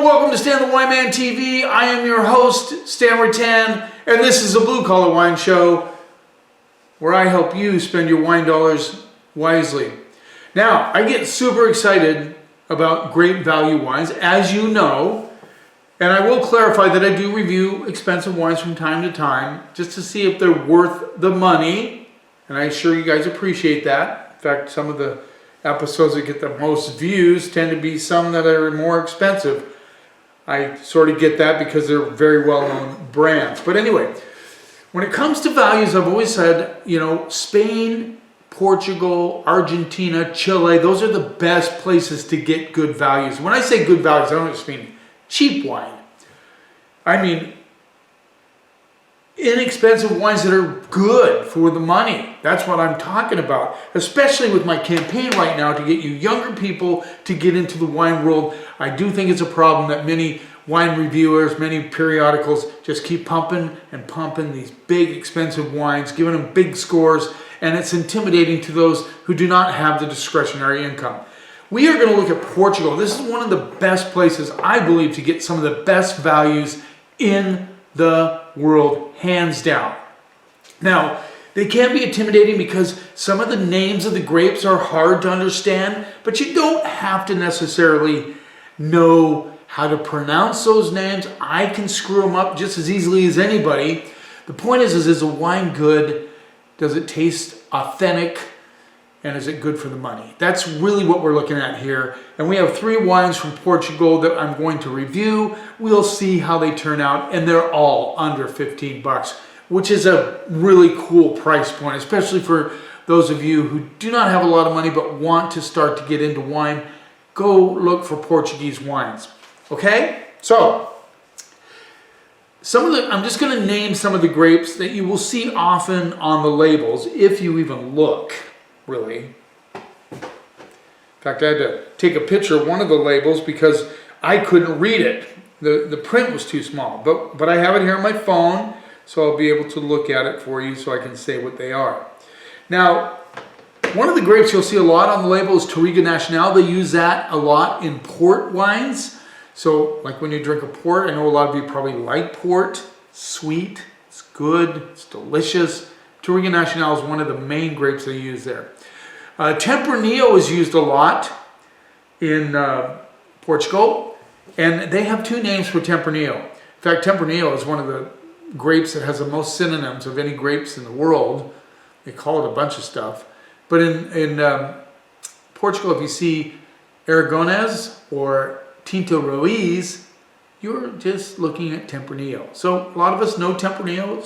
welcome to Stan the Wine Man TV. I am your host, Stan Rattan, and this is a Blue Collar Wine Show where I help you spend your wine dollars wisely. Now, I get super excited about great value wines, as you know, and I will clarify that I do review expensive wines from time to time just to see if they're worth the money, and I'm sure you guys appreciate that. In fact, some of the episodes that get the most views tend to be some that are more expensive. I sort of get that because they're very well-known brands. But anyway, when it comes to values, I've always said, you know, Spain, Portugal, Argentina, Chile, those are the best places to get good values. When I say good values, I don't just mean cheap wine. I mean inexpensive wines that are good for the money. That's what I'm talking about, especially with my campaign right now to get you younger people to get into the wine world. I do think it's a problem that many wine reviewers, many periodicals just keep pumping and pumping these big expensive wines, giving them big scores, and it's intimidating to those who do not have the discretionary income. We are going to look at Portugal. This is one of the best places, I believe, to get some of the best values in the world, hands down. Now, they can be intimidating because some of the names of the grapes are hard to understand, but you don't have to necessarily know how to pronounce those names. I can screw them up just as easily as anybody. The point is a wine good? Does it taste authentic? And is it good for the money? That's really what we're looking at here. And we have 3 wines from Portugal that I'm going to review. We'll see how they turn out, and they're all under 15 bucks, which is a really cool price point, especially for those of you who do not have a lot of money but want to start to get into wine. Go look for Portuguese wines. Okay? So, I'm just going to name some of the grapes that you will see often on the labels, if you even look. Really. In fact, I had to take a picture of one of the labels because I couldn't read it. The print was too small. But I have it here on my phone, so I'll be able to look at it for you so I can say what they are. Now, one of the grapes you'll see a lot on the label is Touriga Nacional. They use that a lot in port wines. So, like when you drink a port, I know a lot of you probably like port. Sweet, it's good, it's delicious. Touriga Nacional is one of the main grapes they use there. Tempranillo is used a lot in Portugal, and they have 2 names for Tempranillo. In fact, Tempranillo is one of the grapes that has the most synonyms of any grapes in the world. They call it a bunch of stuff. But in Portugal, if you see Aragonés or Tinto Roriz, you're just looking at Tempranillo. So a lot of us know Tempranillo.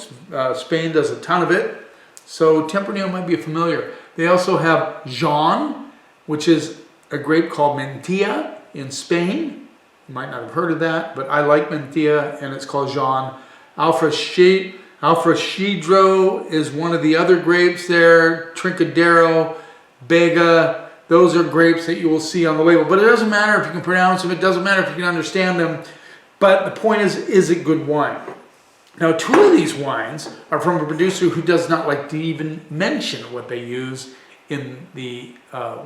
Spain does a ton of it. So Tempranillo might be familiar. They also have Jaun, which is a grape called Mentilla in Spain. You might not have heard of that, but I like Mentilla, and it's called Jaun. Alfracidro is one of the other grapes there. Trincadero, Bega, those are grapes that you will see on the label. But it doesn't matter if you can pronounce them. It doesn't matter if you can understand them. But the point is it good wine? Now, 2 of these wines are from a producer who does not like to even mention what they use in the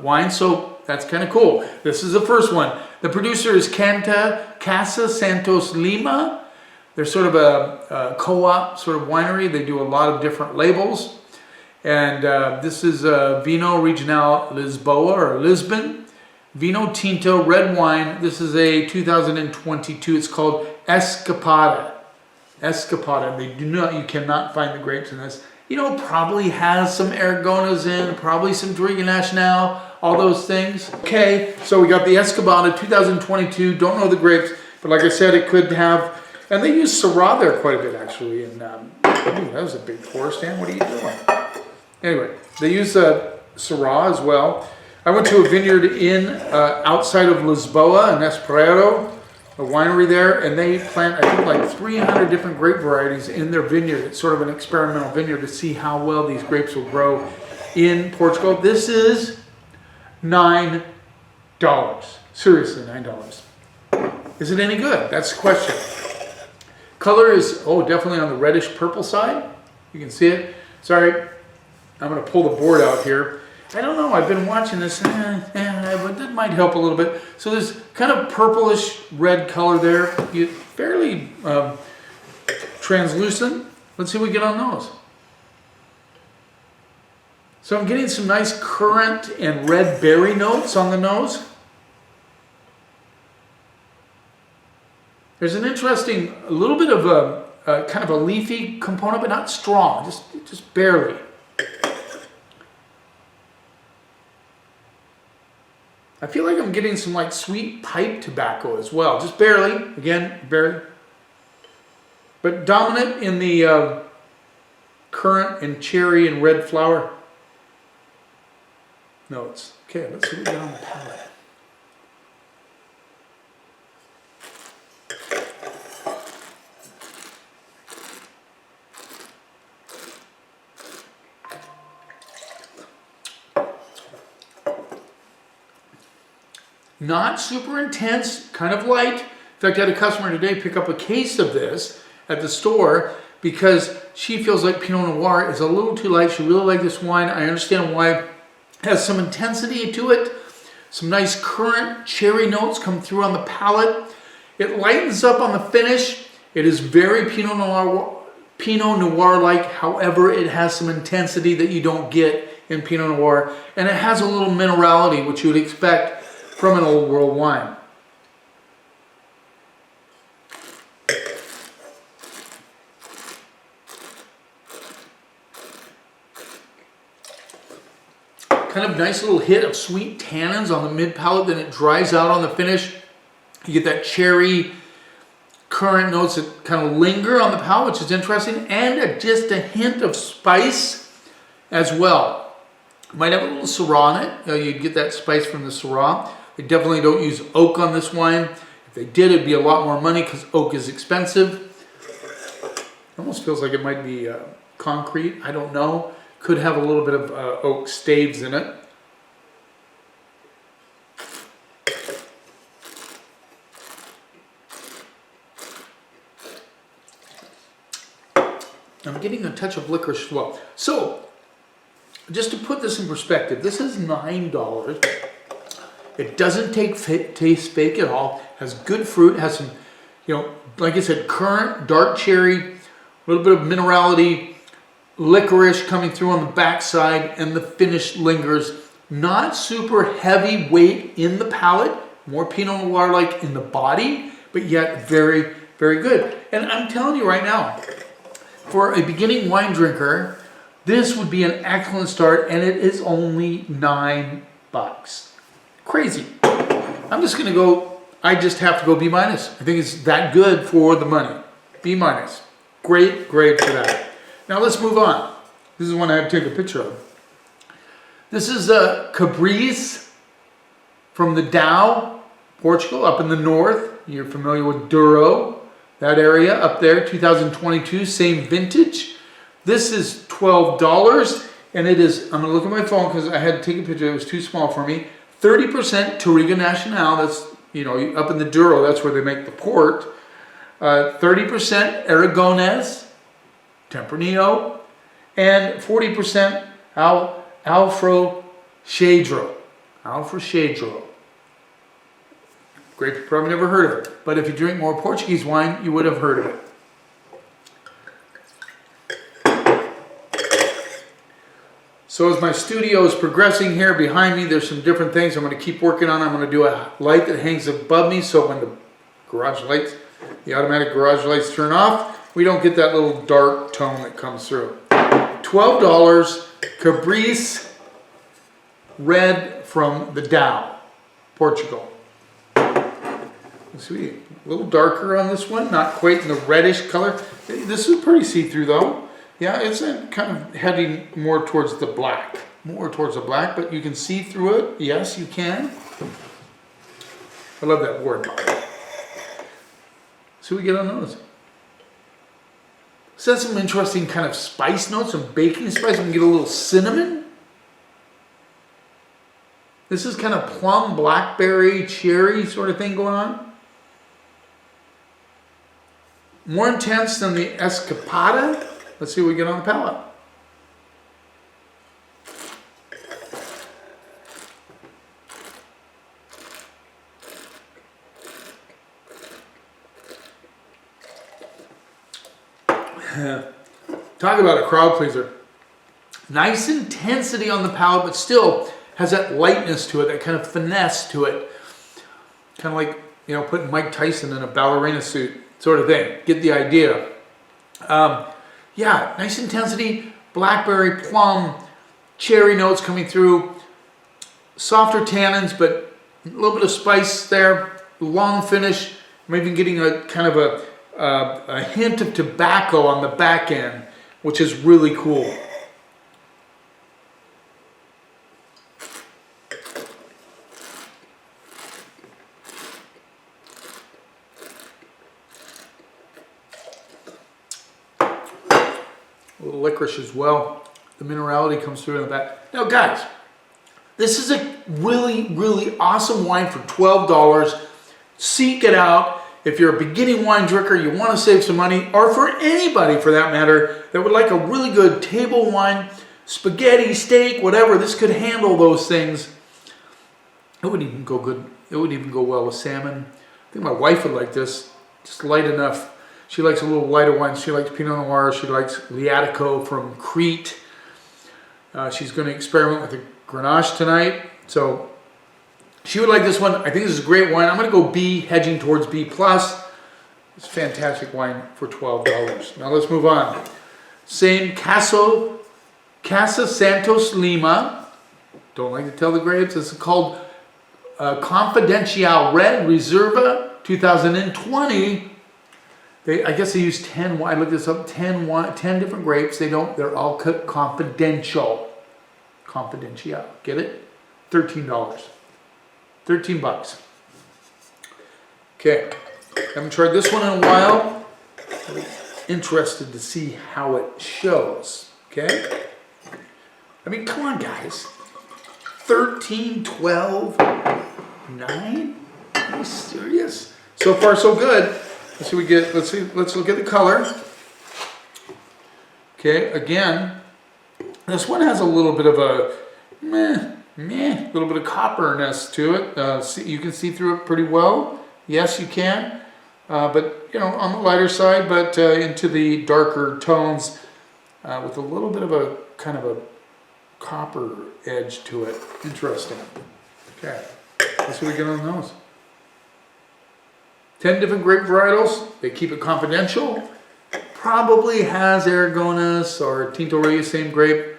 wine, so that's kind of cool. This is the first one. The producer is Casa Santos Lima. They're sort of a co-op sort of winery. They do a lot of different labels. And this is Vino Regional Lisboa or Lisbon. Vino Tinto red wine. This is a 2022. It's called Escapada. You cannot find the grapes in this. You know, probably has some Aragonas in, probably some Touriga Nacional, all those things. Okay, so we got the Escapada 2022. Don't know the grapes, but like I said, it could have, and they use Syrah there quite a bit actually. And that was a big pour, Stan. What are you doing? Anyway, they use Syrah as well. I went to a vineyard in outside of Lisboa, in Espresso, a winery there, and they plant, I think, like 300 different grape varieties in their vineyard. It's sort of an experimental vineyard to see how well these grapes will grow in Portugal. This is $9. Seriously, $9. Is it any good? That's the question. Color is, definitely on the reddish purple side. You can see it. Sorry, I'm going to pull the board out here. I don't know, I've been watching this, but that might help a little bit. So there's kind of purplish red color there, fairly translucent. Let's see what we get on those. So I'm getting some nice currant and red berry notes on the nose. There's an interesting, a little bit of a kind of a leafy component, but not strong, just barely. I feel like I'm getting some like sweet pipe tobacco as well, just barely, again, barely. But dominant in the currant and cherry and red flower notes. Okay, let's see what we got on the palate. Not super intense, kind of light. In fact, I had a customer today pick up a case of this at the store because she feels like Pinot Noir is a little too light. She really liked this wine. I understand why. It has some intensity to it. Some nice currant cherry notes come through on the palate. It lightens up on the finish. It is very Pinot Noir-like. However, it has some intensity that you don't get in Pinot Noir. And it has a little minerality, which you would expect from an old world wine. Kind of nice little hit of sweet tannins on the mid palate, then it dries out on the finish. You get that cherry currant notes that kind of linger on the palate, which is interesting, and just a hint of spice as well. Might have a little Syrah in it. You'd get that spice from the Syrah. They definitely don't use oak on this wine. If they did, it'd be a lot more money because oak is expensive. It almost feels like it might be concrete. I don't know. Could have a little bit of oak staves in it. I'm getting a touch of licorice as well. So, just to put this in perspective, this is $9. It doesn't taste fake at all. Has good fruit. Has some, like I said, currant, dark cherry, a little bit of minerality, licorice coming through on the backside, and the finish lingers. Not super heavy weight in the palate, more Pinot Noir-like in the body, but yet very, very good. And I'm telling you right now, for a beginning wine drinker, this would be an excellent start, and it is only $9. Crazy. I'm just going to go, I just have to go B-. I think it's that good for the money. B-. Great grade for that. Now let's move on. This is one I had to take a picture of. This is a Cabriz from the Dow, Portugal, up in the north. You're familiar with Douro, that area up there, 2022, same vintage. This is $12, and it is, I'm going to look at my phone because I had to take a picture, it was too small for me. 30% Touriga Nacional, that's, up in the Douro, that's where they make the port. 30% Aragonés, Tempranillo, and 40% Alfroxadro. Alfroxadro. Grape, you probably never heard of it, but if you drink more Portuguese wine, you would have heard of it. So as my studio is progressing here behind me, there's some different things I'm going to keep working on. I'm going to do a light that hangs above me, so when the garage lights, the automatic garage lights turn off, we don't get that little dark tone that comes through. $12, Cabriz Red from the Dow, Portugal. Let's see, a little darker on this one, not quite in the reddish color. This is pretty see-through though. Yeah, it's kind of heading more towards the black. But you can see through it. Yes, you can. I love that word. So we get on those. So that's some interesting kind of spice notes, some baking spice. We can get a little cinnamon. This is kind of plum, blackberry, cherry sort of thing going on. More intense than the Escapada. Let's see what we get on the palate. Talk about a crowd pleaser. Nice intensity on the palate, but still has that lightness to it, that kind of finesse to it. Kind of like, you know, putting Mike Tyson in a ballerina suit sort of thing. Get the idea. Yeah, nice intensity, blackberry, plum, cherry notes coming through. Softer tannins, but a little bit of spice there. Long finish. I'm even getting a kind of a hint of tobacco on the back end, which is really cool. A little licorice as well. The minerality comes through in the back. Now guys, this is a really, really awesome wine for $12. Seek it out. If you're a beginning wine drinker, you want to save some money, or for anybody for that matter, that would like a really good table wine, spaghetti, steak, whatever, this could handle those things. It would even go good. It would even go well with salmon. I think my wife would like this. Just light enough. She likes a little lighter wine. She likes Pinot Noir. She likes Liatico from Crete. She's going to experiment with the Grenache tonight. So she would like this one. I think this is a great wine. I'm going to go B, hedging towards B+. It's a fantastic wine for $12. Now let's move on. Same Casa Santos Lima. Don't like to tell the grapes. This is called Confidencial Red Reserva 2020. I guess they use 10 wine. I looked this up. 10 different grapes. They're all confidential. Confidential. Get it? $13. 13 bucks. Okay. Haven't tried this one in a while. Interested to see how it shows. Okay. I mean, come on, guys. 13, 12, 9? Are you serious? So far, so good. Let's see what we get. Let's look at the color. Okay, again, this one has a little bit of a little bit of copperness to it. You can see through it pretty well. Yes, you can. But, you know, on the lighter side, but into the darker tones with a little bit of a kind of a copper edge to it. Interesting. Okay, let's see what we get on those. 10 different grape varietals. They keep it confidential. Probably has Aragonés or Tinto Reyes, same grape.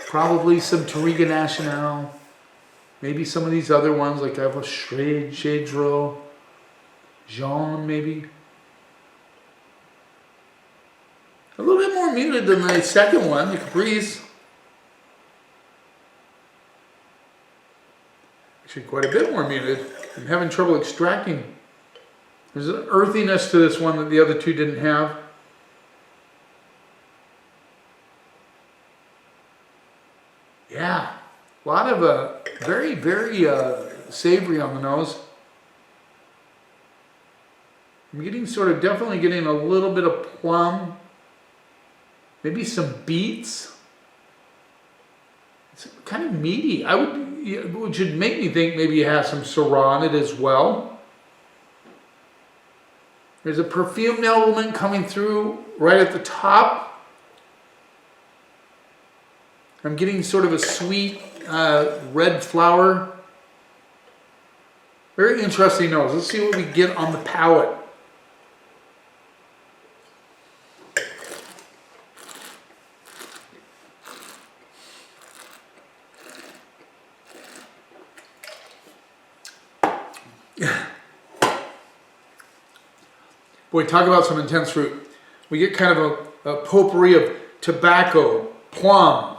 Probably some Touriga Nacional. Maybe some of these other ones, like I have a Shadro, Jean, maybe. A little bit more muted than the second one, the Caprice. Actually, quite a bit more muted. I'm having trouble extracting. There's an earthiness to this one that the other two didn't have. Yeah, a lot of very, very savory on the nose. I'm getting definitely getting a little bit of plum. Maybe some beets. It's kind of meaty. Which should make me think maybe it has some Syrah in it as well. There's a perfume element coming through right at the top. I'm getting sort of a sweet red flower. Very interesting nose. Let's see what we get on the palate. Boy, talk about some intense fruit. We get kind of a potpourri of tobacco, plum,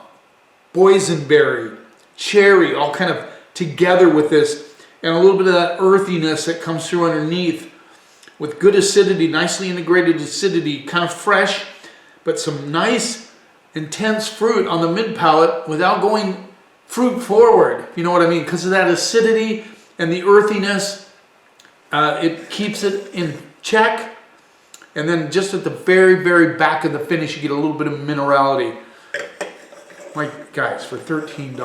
boysenberry, cherry, all kind of together with this, and a little bit of that earthiness that comes through underneath with good acidity, nicely integrated acidity, kind of fresh, but some nice intense fruit on the mid palate without going fruit forward, if you know what I mean, because of that acidity and the earthiness. It keeps it in check. And then just at the very, very back of the finish, you get a little bit of minerality. Like, guys, for $13.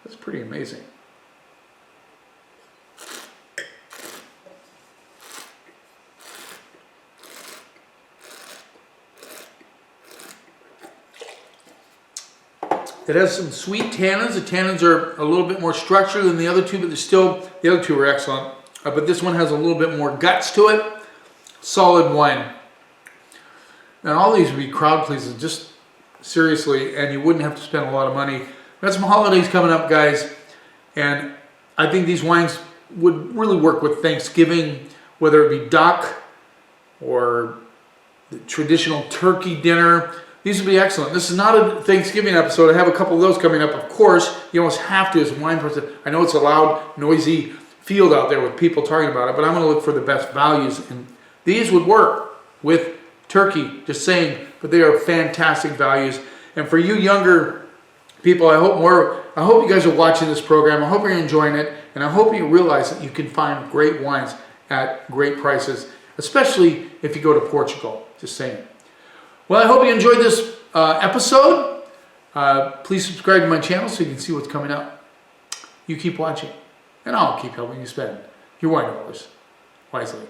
That's pretty amazing. It has some sweet tannins. The tannins are a little bit more structured than the other two, but the other two are excellent. But this one has a little bit more guts to it. Solid wine. And all these would be crowd pleasers, just seriously, and you wouldn't have to spend a lot of money. We've got some holidays coming up, guys, and I think these wines would really work with Thanksgiving, whether it be duck or the traditional turkey dinner. These would be excellent. This is not a Thanksgiving episode. I have a couple of those coming up. Of course, you almost have to as a wine person. I know it's a loud, noisy field out there with people talking about it, but I'm going to look for the best values, and these would work with turkey, just saying, but they are fantastic values. And for you younger people, I hope you guys are watching this program. I hope you're enjoying it, and I hope you realize that you can find great wines at great prices, especially if you go to Portugal. Just saying. Well, I hope you enjoyed this episode. Please subscribe to my channel so you can see what's coming up. You keep watching, and I'll keep helping you spend your wine dollars wisely.